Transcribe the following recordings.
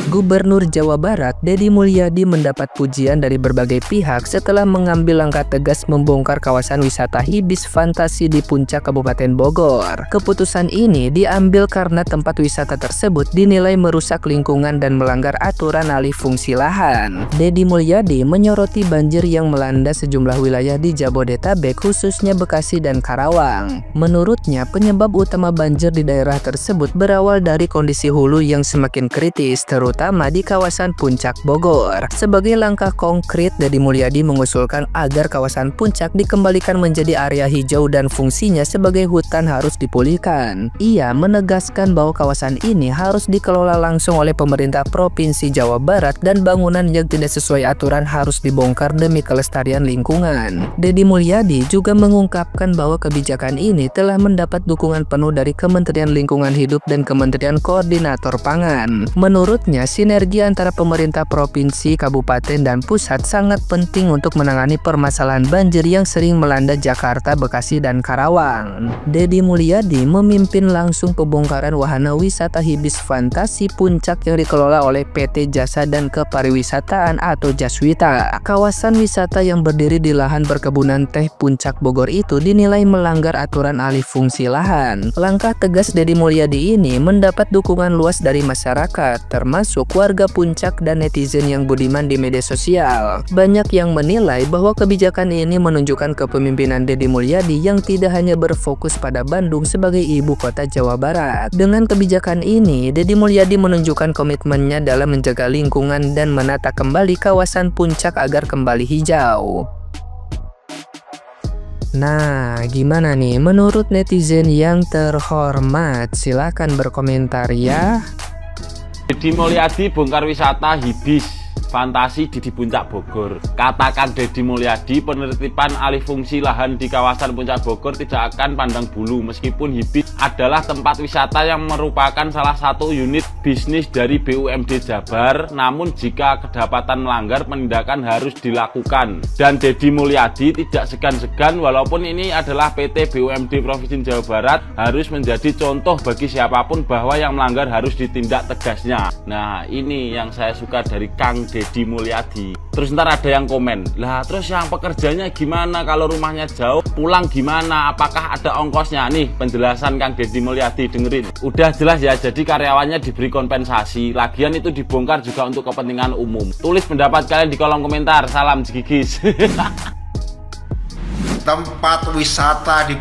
Gubernur Jawa Barat, Deddy Mulyadi mendapat pujian dari berbagai pihak setelah mengambil langkah tegas membongkar kawasan wisata Hibis Fantasi di Puncak Kabupaten Bogor. Keputusan ini diambil karena tempat wisata tersebut dinilai merusak lingkungan dan melanggar aturan alih fungsi lahan. Deddy Mulyadi menyoroti banjir yang melanda sejumlah wilayah di Jabodetabek, khususnya Bekasi dan Karawang. Menurutnya, penyebab utama banjir di daerah tersebut berawal dari kondisi hulu yang semakin kritis, terutama di kawasan Puncak Bogor. Sebagai langkah konkret, Deddy Mulyadi mengusulkan agar kawasan Puncak dikembalikan menjadi area hijau dan fungsinya sebagai hutan harus dipulihkan. Ia menegaskan bahwa kawasan ini harus dikelola langsung oleh pemerintah Provinsi Jawa Barat dan bangunan yang tidak sesuai aturan harus dibongkar demi kelestarian lingkungan. Deddy Mulyadi juga mengungkapkan bahwa kebijakan ini telah mendapat dukungan penuh dari Kementerian Lingkungan Hidup dan Kementerian Koordinator Pangan. Menurutnya, sinergi antara pemerintah provinsi, kabupaten, dan pusat sangat penting untuk menangani permasalahan banjir yang sering melanda Jakarta, Bekasi, dan Karawang. Deddy Mulyadi memimpin langsung pembongkaran wahana wisata Hibis Fantasi Puncak yang dikelola oleh PT Jasa dan Kepariwisataan atau Jaswita. Kawasan wisata yang berdiri di lahan perkebunan teh Puncak Bogor itu dinilai melanggar aturan alih fungsi lahan. Langkah tegas Deddy Mulyadi ini mendapat dukungan luas dari masyarakat, termasuk warga Puncak dan netizen yang budiman di media sosial. Banyak yang menilai bahwa kebijakan ini menunjukkan kepemimpinan Deddy Mulyadi yang tidak hanya berfokus pada Bandung sebagai ibu kota Jawa Barat. Dengan kebijakan ini, Deddy Mulyadi menunjukkan komitmennya dalam menjaga lingkungan dan menata kembali kawasan Puncak agar kembali hijau. Nah, gimana nih menurut netizen yang terhormat? Silahkan berkomentar ya. Deddy Mulyadi bongkar wisata Hibis Fantasi di Puncak Bogor. Katakan Deddy Mulyadi, penertiban alih fungsi lahan di kawasan Puncak Bogor tidak akan pandang bulu meskipun Hibis adalah tempat wisata yang merupakan salah satu unit bisnis dari BUMD Jabar. Namun jika kedapatan melanggar, penindakan harus dilakukan. Dan Deddy Mulyadi tidak segan-segan, walaupun ini adalah PT BUMD Provinsi Jawa Barat, harus menjadi contoh bagi siapapun bahwa yang melanggar harus ditindak tegasnya. Nah, ini yang saya suka dari Kang Deddy Mulyadi. Terus ntar ada yang komen, lah terus yang pekerjanya gimana kalau rumahnya jauh, pulang gimana, apakah ada ongkosnya? Nih penjelasan Kang Deddy Mulyadi, dengerin. Udah jelas ya, jadi karyawannya diberi kompensasi, lagian itu dibongkar juga untuk kepentingan umum. Tulis pendapat kalian di kolom komentar. Salam Jigigis. Tempat wisata di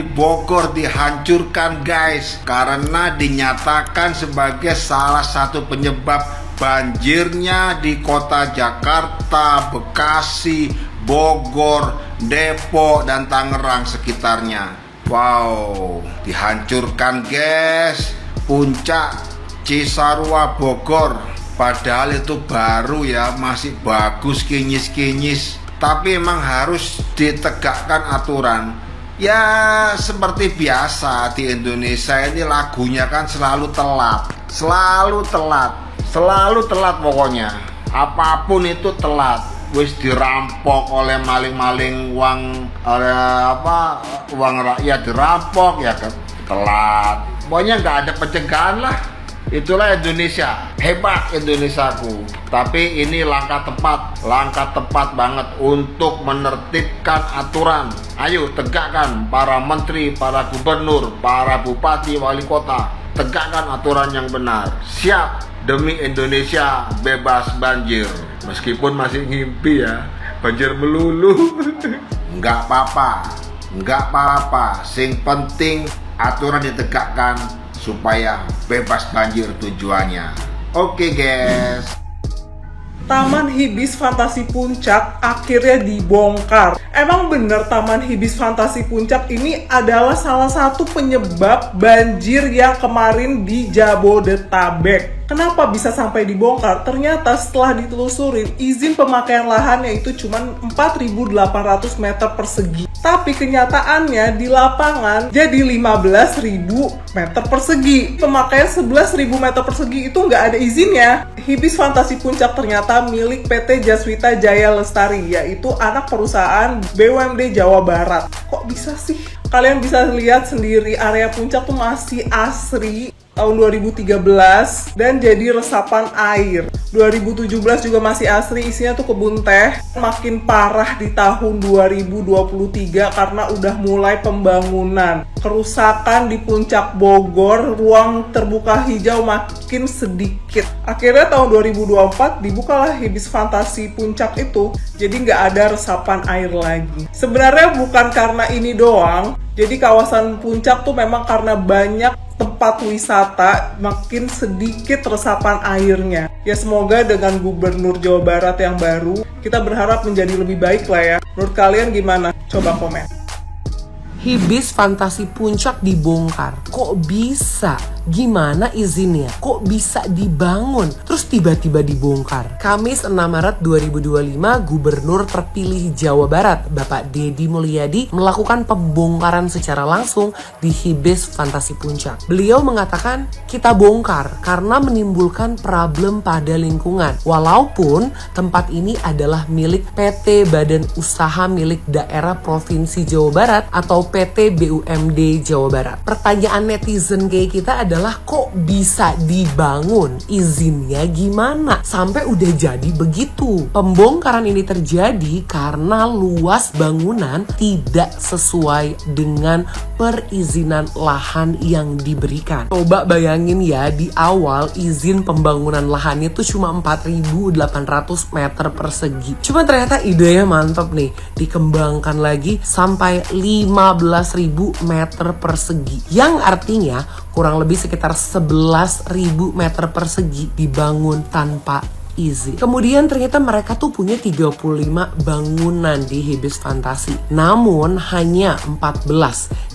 Bogor dihancurkan guys, karena dinyatakan sebagai salah satu penyebab banjirnya di kota Jakarta, Bekasi, Bogor, Depok, dan Tangerang sekitarnya. Wow, dihancurkan guys. Puncak Cisarua Bogor, padahal itu baru ya, masih bagus, kinyis-kinyis. Tapi emang harus ditegakkan aturan. Ya seperti biasa di Indonesia ini lagunya kan selalu telat pokoknya. Apapun itu telat. Wis dirampok oleh maling-maling uang rakyat dirampok ya telat. Pokoknya nggak ada pencegahan lah. Itulah Indonesia, hebat Indonesiaku. Tapi ini langkah tepat banget untuk menertibkan aturan. Ayo tegakkan para menteri, para gubernur, para bupati, wali kota. Tegakkan aturan yang benar. Siap demi Indonesia bebas banjir. Meskipun masih ngimpi ya, banjir melulu. Nggak apa-apa. Sing penting aturan ditegakkan supaya bebas banjir tujuannya. Oke guys. Taman Hibis Fantasi Puncak akhirnya dibongkar. Emang bener Taman Hibis Fantasi Puncak ini adalah salah satu penyebab banjir yang kemarin di Jabodetabek. Kenapa bisa sampai dibongkar? Ternyata setelah ditelusurin, izin pemakaian lahannya itu cuma 4.800 meter persegi. Tapi kenyataannya di lapangan jadi 15.000 meter persegi. Pemakaian 11.000 meter persegi itu nggak ada izinnya. Hibis Fantasi Puncak ternyata milik PT Jaswita Jaya Lestari, yaitu anak perusahaan BUMD Jawa Barat. Kok bisa sih? Kalian bisa lihat sendiri area puncak tuh masih asri. tahun 2013 dan jadi resapan air. 2017 juga masih asri, isinya tuh kebun teh. Makin parah di tahun 2023 karena udah mulai pembangunan. Kerusakan di puncak Bogor, ruang terbuka hijau makin sedikit. Akhirnya tahun 2024 dibukalah Hibis Fantasi Puncak itu, jadi nggak ada resapan air lagi. Sebenarnya bukan karena ini doang, jadi kawasan puncak tuh memang karena banyak tempat wisata makin sedikit resapan airnya. Ya semoga dengan Gubernur Jawa Barat yang baru, kita berharap menjadi lebih baik lah ya. Menurut kalian gimana? Coba komen. Hibis Fantasi Puncak dibongkar. Kok bisa? Gimana izinnya? Kok bisa dibangun? Terus tiba-tiba dibongkar. Kamis 6 Maret 2025, Gubernur terpilih Jawa Barat, Bapak Deddy Mulyadi, melakukan pembongkaran secara langsung di Hibis Fantasi Puncak. Beliau mengatakan, kita bongkar karena menimbulkan problem pada lingkungan. Walaupun tempat ini adalah milik PT Badan Usaha Milik Daerah Provinsi Jawa Barat atau PT BUMD Jawa Barat. Pertanyaan netizen kayak kita adalah kok bisa dibangun? Izinnya gimana? Sampai udah jadi begitu. Pembongkaran ini terjadi karena luas bangunan tidak sesuai dengan perizinan lahan yang diberikan. Coba bayangin ya, di awal izin pembangunan lahannya tuh cuma 4.800 meter persegi. Cuma ternyata idenya mantap nih, dikembangkan lagi sampai 15.000 meter persegi, yang artinya kurang lebih sekitar 11.000 meter persegi dibangun tanpa izin. Kemudian ternyata mereka tuh punya 35 bangunan di Hibis Fantasi, namun hanya 14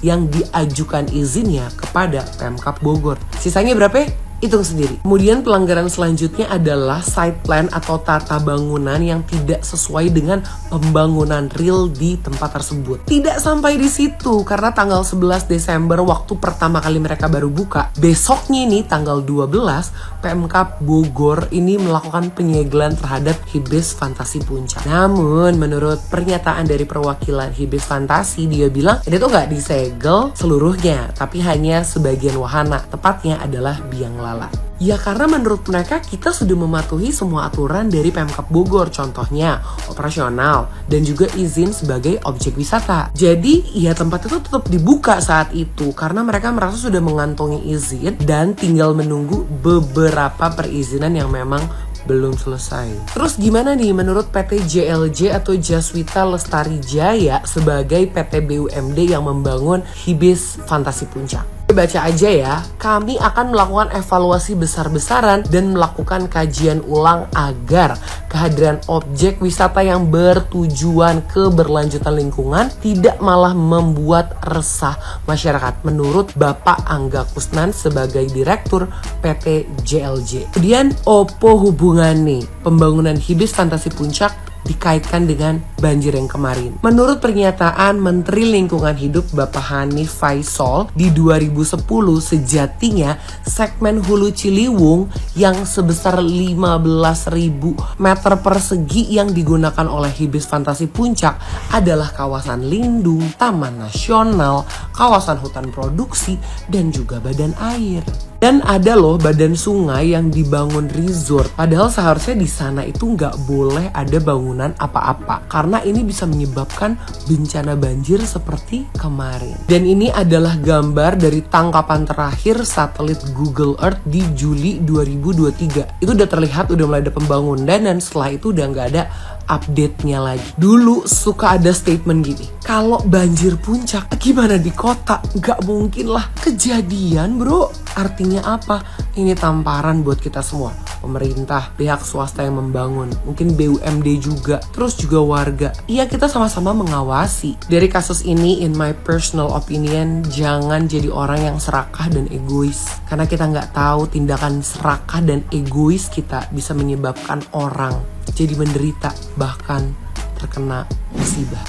yang diajukan izinnya kepada Pemkab Bogor. Sisanya berapa? Hitung sendiri. Kemudian pelanggaran selanjutnya adalah site plan atau tata bangunan yang tidak sesuai dengan pembangunan real di tempat tersebut. Tidak sampai di situ, karena tanggal 11 Desember waktu pertama kali mereka baru buka, besoknya ini tanggal 12, Pemkab Bogor ini melakukan penyegelan terhadap Hibis Fantasi Puncak. Namun menurut pernyataan dari perwakilan Hibis Fantasi, dia bilang ini tuh nggak disegel seluruhnya, tapi hanya sebagian wahana, tepatnya adalah biang lala. Ya karena menurut mereka kita sudah mematuhi semua aturan dari Pemkab Bogor, contohnya operasional dan juga izin sebagai objek wisata. Jadi ya tempat itu tetap dibuka saat itu karena mereka merasa sudah mengantongi izin dan tinggal menunggu beberapa perizinan yang memang belum selesai. Terus gimana nih menurut PT JLJ atau Jaswita Lestari Jaya sebagai PT BUMD yang membangun Hibis Fantasi Puncak? Baca aja ya, kami akan melakukan evaluasi besar-besaran dan melakukan kajian ulang agar kehadiran objek wisata yang bertujuan keberlanjutan lingkungan tidak malah membuat resah masyarakat, menurut Bapak Angga Kusnan sebagai Direktur PT JLJ. Kemudian opo hubungan nih pembangunan Hibis Fantasi Puncak dikaitkan dengan banjir yang kemarin? Menurut pernyataan Menteri Lingkungan Hidup Bapak Hanif Faisal di 2010, sejatinya segmen Hulu Ciliwung yang sebesar 15.000 meter persegi yang digunakan oleh Hibis Fantasi Puncak adalah kawasan lindung, taman nasional, kawasan hutan produksi, dan juga badan air. Dan ada loh badan sungai yang dibangun resort. Padahal seharusnya di sana itu nggak boleh ada bangunan apa-apa. Karena ini bisa menyebabkan bencana banjir seperti kemarin. Dan ini adalah gambar dari tangkapan terakhir satelit Google Earth di Juli 2023. Itu udah terlihat udah mulai ada pembangunan dan setelah itu udah nggak ada update-nya lagi. Dulu suka ada statement gini, kalau banjir puncak gimana di kota? Gak mungkin lah kejadian bro. Artinya apa? Ini tamparan buat kita semua. Pemerintah, pihak swasta yang membangun, mungkin BUMD juga, terus juga warga. Iya, kita sama-sama mengawasi. Dari kasus ini, in my personal opinion, jangan jadi orang yang serakah dan egois. Karena kita nggak tahu tindakan serakah dan egois kita bisa menyebabkan orang jadi menderita, bahkan terkena musibah.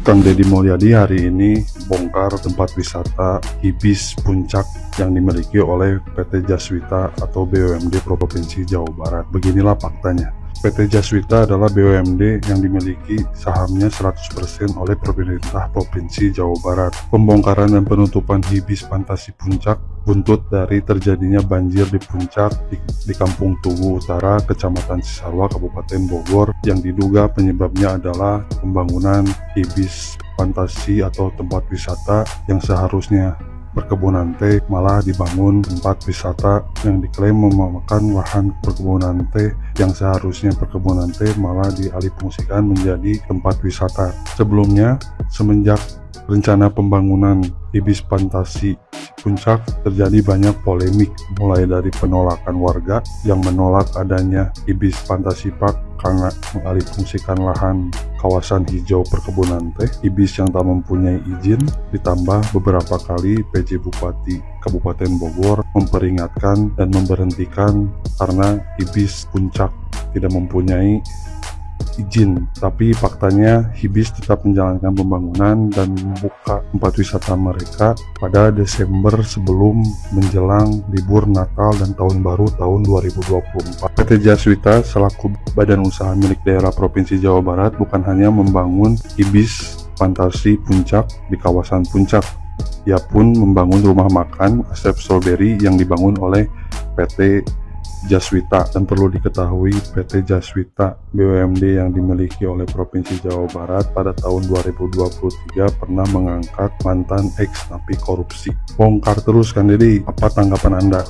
Kang Deddy Mulyadi hari ini bongkar tempat wisata Hibis Puncak yang dimiliki oleh PT Jaswita atau BUMD Provinsi Jawa Barat. Beginilah faktanya. PT Jaswita adalah BUMD yang dimiliki sahamnya 100% oleh pemerintah Provinsi Jawa Barat. Pembongkaran dan penutupan Hibis Fantasi Puncak buntut dari terjadinya banjir di Puncak di Kampung Tugu Utara, Kecamatan Cisarua, Kabupaten Bogor, yang diduga penyebabnya adalah pembangunan Hibis Fantasi atau tempat wisata yang seharusnya perkebunan teh malah dibangun tempat wisata yang diklaim memakan lahan perkebunan teh yang seharusnya perkebunan teh malah dialihfungsikan menjadi tempat wisata. Sebelumnya, semenjak rencana pembangunan Hibis Fantasi Puncak terjadi banyak polemik, mulai dari penolakan warga yang menolak adanya Hibis Fantasi Park karena mengalihfungsikan lahan kawasan hijau perkebunan teh, Hibis yang tak mempunyai izin, ditambah beberapa kali PJ Bupati Kabupaten Bogor memperingatkan dan memberhentikan karena Hibis Puncak tidak mempunyai izin. Tapi faktanya Hibis tetap menjalankan pembangunan dan membuka tempat wisata mereka pada Desember sebelum menjelang libur Natal dan Tahun Baru tahun 2024. PT Jaswita selaku badan usaha milik daerah Provinsi Jawa Barat bukan hanya membangun Hibis Fantasi Puncak di kawasan Puncak, ia pun membangun rumah makan Asep Strawberry yang dibangun oleh PT Jaswita. Dan perlu diketahui, PT Jaswita BUMD yang dimiliki oleh Provinsi Jawa Barat pada tahun 2023 pernah mengangkat mantan ex napi korupsi. Bongkar terus kan Dedi, apa tanggapan Anda?